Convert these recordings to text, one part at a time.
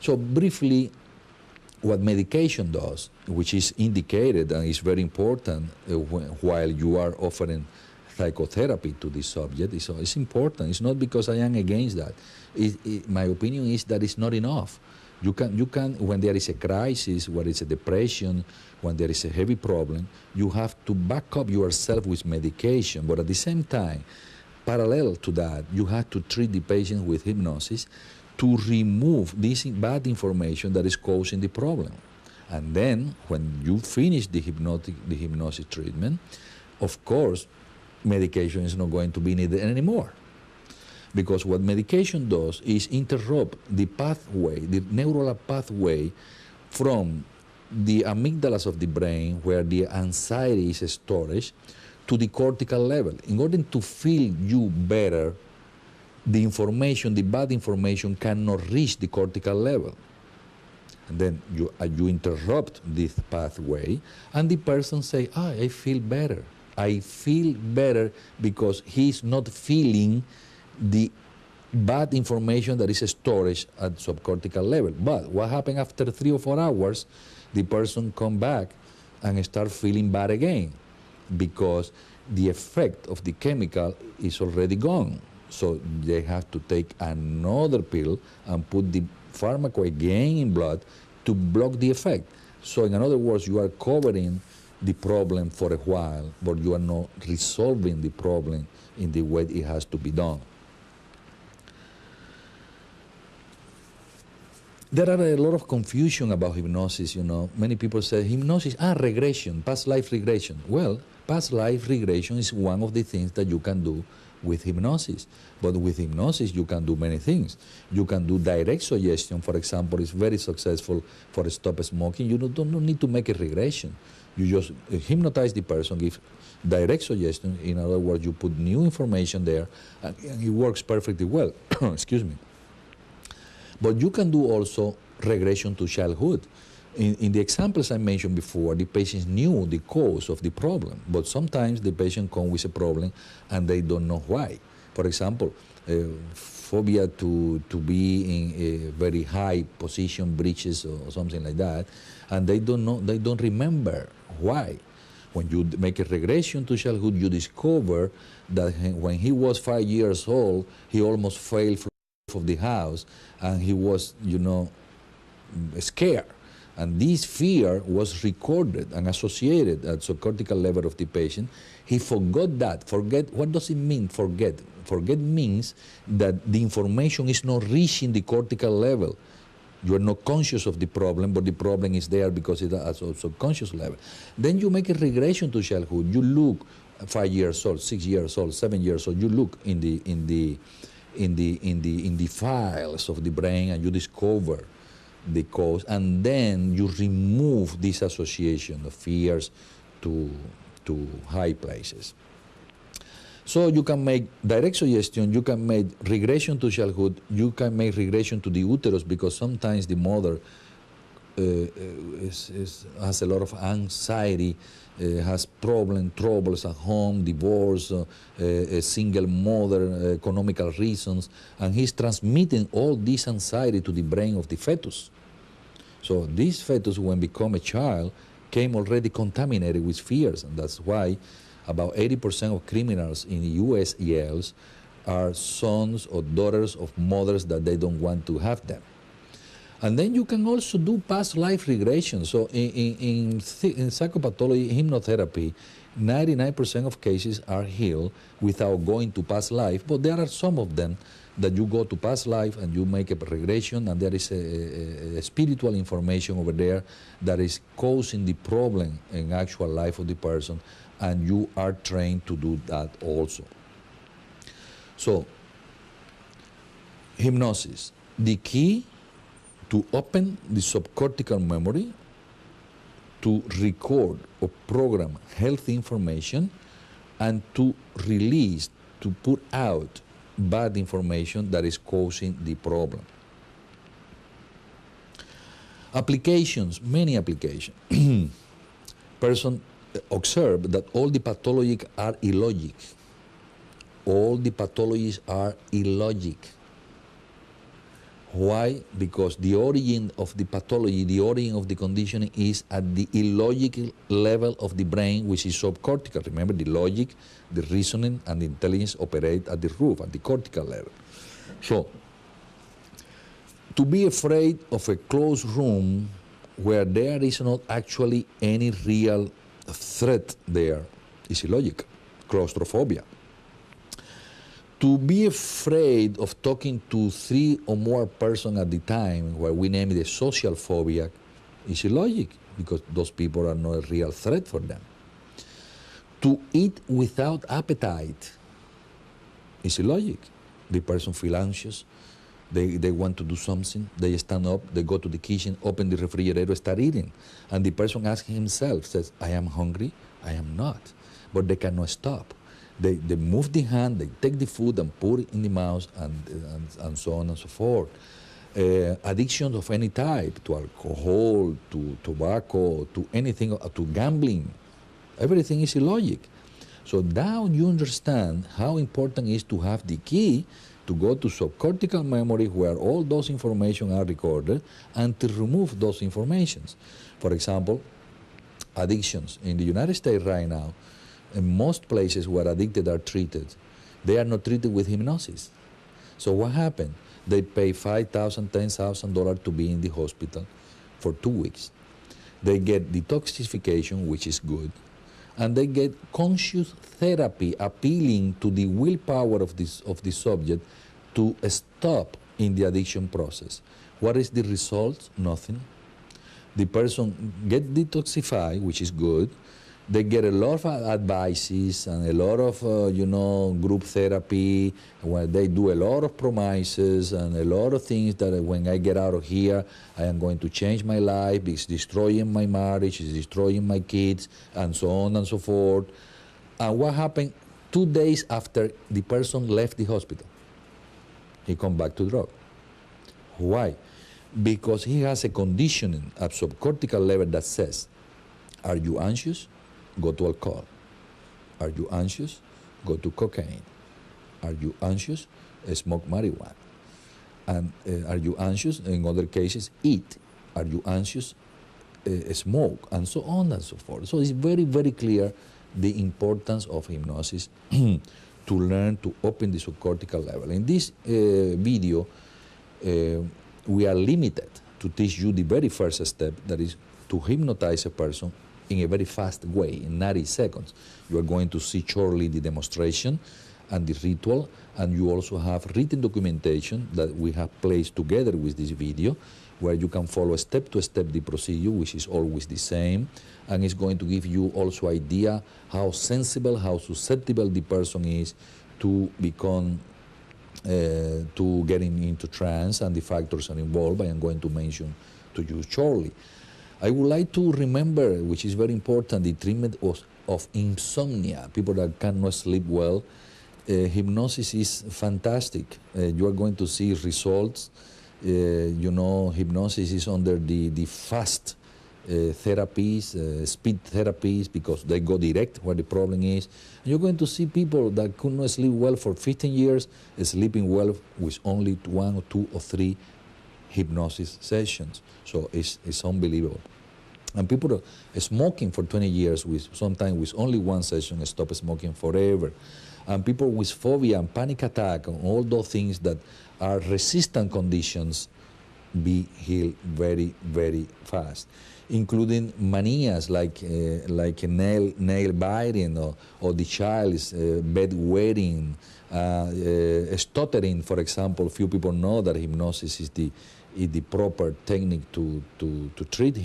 So briefly, what medication does, which is indicated and is very important while you are offering psychotherapy to this subject, it's important. It's not because I am against that. My opinion is that it's not enough. You can, when there is a crisis, when it's a depression, when there is a heavy problem, you have to back up yourself with medication. But at the same time, parallel to that, you have to treat the patient with hypnosis to remove this bad information that is causing the problem. And then, when you finish the hypnosis treatment, of course, medication is not going to be needed anymore. Because what medication does is interrupt the pathway, the neural pathway from the amygdalas of the brain, where the anxiety is stored, to the cortical level. In order to feel you better, the information, the bad information, cannot reach the cortical level. And then you interrupt this pathway, and the person say, I feel better. I feel better because he's not feeling the bad information that is stored at subcortical level. But what happened after 3 or 4 hours, the person come back and start feeling bad again, because the effect of the chemical is already gone. So they have to take another pill and put the pharmaco again in blood to block the effect. So in other words, you are covering the problem for a while, but you are not resolving the problem in the way it has to be done. There are a lot of confusion about hypnosis, Many people say hypnosis, regression, past life regression. Well, past life regression is one of the things that you can do with hypnosis. But with hypnosis, you can do many things. You can do direct suggestion, for example, is very successful for stop smoking. You don't need to make a regression. You just hypnotize the person, give direct suggestion. In other words, you put new information there, and it works perfectly well. Excuse me. But you can do also regression to childhood. In the examples I mentioned before, the patients knew the cause of the problem, but sometimes the patient comes with a problem and they don't know why. For example, phobia to be in a very high position, breaches or something like that, and they don't remember why. When you make a regression to childhood, you discover that when he was 5 years old, he almost fell from the house, and he was, scared. And this fear was recorded and associated at subcortical level of the patient. He forgot that. Forget, what does it mean, forget? Forget means that the information is not reaching the cortical level. You are not conscious of the problem, but the problem is there because it's at a subconscious level. Then you make a regression to childhood. You look 5 years old, 6 years old, 7 years old. You look in the files of the brain, and you discover the cause, and then you remove this association of fears to high places. So you can make direct suggestion, you can make regression to childhood, you can make regression to the uterus, because sometimes the mother has a lot of anxiety, has troubles at home, divorce, a single mother, economical reasons, and he's transmitting all this anxiety to the brain of the fetus. So this fetus, when become a child, came already contaminated with fears, and that's why about 80% of criminals in the U.S. jails are sons or daughters of mothers that they don't want to have them. And then you can also do past life regression. So in psychopathology, hypnotherapy, 99% of cases are healed without going to past life, but there are some of them that you go to past life and you make a regression, and there is a spiritual information over there that is causing the problem in actual life of the person, and you are trained to do that also. So, hypnosis, the key to open the subcortical memory, to record or program healthy information, and to release, to put out bad information that is causing the problem. Applications, many applications. Person observe that all the pathologies are illogic. All the pathologies are illogic. Why? Because the origin of the pathology, the origin of the condition is at the illogical level of the brain, which is subcortical. Remember, the logic, the reasoning, and the intelligence operate at the roof, at the cortical level. So, to be afraid of a closed room where there is not actually any real threat there is illogical. Claustrophobia. To be afraid of talking to 3 or more persons at the time, where we name it a social phobia, is illogical, because those people are not a real threat for them. To eat without appetite is illogical. The person feels anxious, they want to do something, they stand up, they go to the kitchen, open the refrigerator, start eating. And the person asks himself, says, I am hungry, I am not. But they cannot stop. They move the hand, they take the food and put it in the mouth, and so on and so forth. Addiction of any type, to alcohol, to tobacco, to anything, to gambling, everything is illogical. So now you understand how important it is to have the key to go to subcortical memory, where all those information are recorded, and to remove those informations. For example, addictions. In the United States right now, in most places where addicted are treated, they are not treated with hypnosis. So what happened? They pay $5,000, $10,000 to be in the hospital for 2 weeks. They get detoxification, which is good, and they get conscious therapy appealing to the willpower of the subject to stop in the addiction process. What is the result? Nothing. The person gets detoxified, which is good. They get a lot of advices and a lot of, group therapy, where they do a lot of promises and a lot of things that when I get out of here, I am going to change my life, it's destroying my marriage, it's destroying my kids, and so on and so forth. And what happened 2 days after the person left the hospital? He come back to drug. Why? Because he has a conditioning at subcortical level that says, are you anxious? Go to alcohol. Are you anxious? Go to cocaine. Are you anxious? Smoke marijuana. And are you anxious? In other cases, eat. Are you anxious? Smoke, and so on and so forth. So it's very, very clear the importance of hypnosis to learn to open the subcortical level. In this video, we are limited to teach you the very first step, that is to hypnotize a person in a very fast way, in 90 seconds. You are going to see shortly the demonstration and the ritual, and you also have written documentation that we have placed together with this video, where you can follow step to step the procedure, which is always the same, and it's going to give you also idea how sensible, how susceptible the person is to become, to getting into trance, and the factors are involved. I am going to mention to you shortly. I would like to remember, which is very important, the treatment of insomnia, people that cannot sleep well. Hypnosis is fantastic. You are going to see results. Hypnosis is under the fast therapies, speed therapies, because they go direct where the problem is. And you're going to see people that could not sleep well for 15 years, sleeping well with only 1 or 2 or 3 hypnosis sessions. So it's unbelievable. And people are smoking for 20 years, sometimes with only 1 session, stop smoking forever. And people with phobia and panic attack and all those things that are resistant conditions be healed very, very fast, including manias like nail biting, or the child is bedwetting, stuttering, for example. Few people know that hypnosis is the proper technique to treat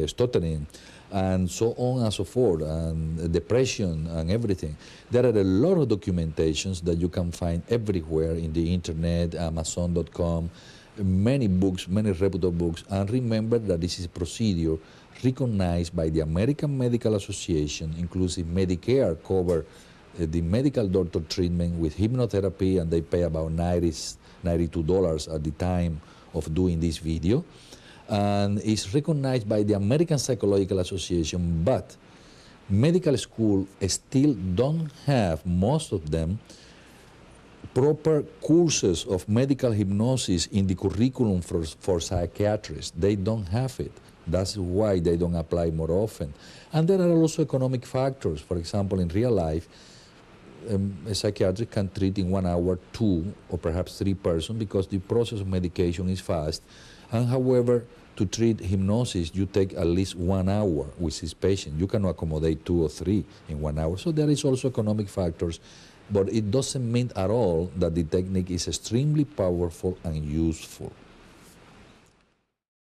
stuttering, and so on and so forth, and depression and everything. There are a lot of documentations that you can find everywhere in the internet, Amazon.com, many books, many reputable books. And remember that this is a procedure recognized by the American Medical Association, inclusive Medicare cover the medical doctor treatment with hypnotherapy, and they pay about $92 at the time of doing this video. And it's recognized by the American Psychological Association, but medical school still don't have, most of them, proper courses of medical hypnosis in the curriculum for psychiatrists. They don't have it. That's why they don't apply more often. And there are also economic factors. For example, in real life, a psychiatrist can treat in 1 hour 2 or perhaps 3 persons because the process of medication is fast. And however, to treat hypnosis, you take at least 1 hour with this patient. You cannot accommodate 2 or 3 in 1 hour. So there is also economic factors, but it doesn't mean at all that the technique is extremely powerful and useful.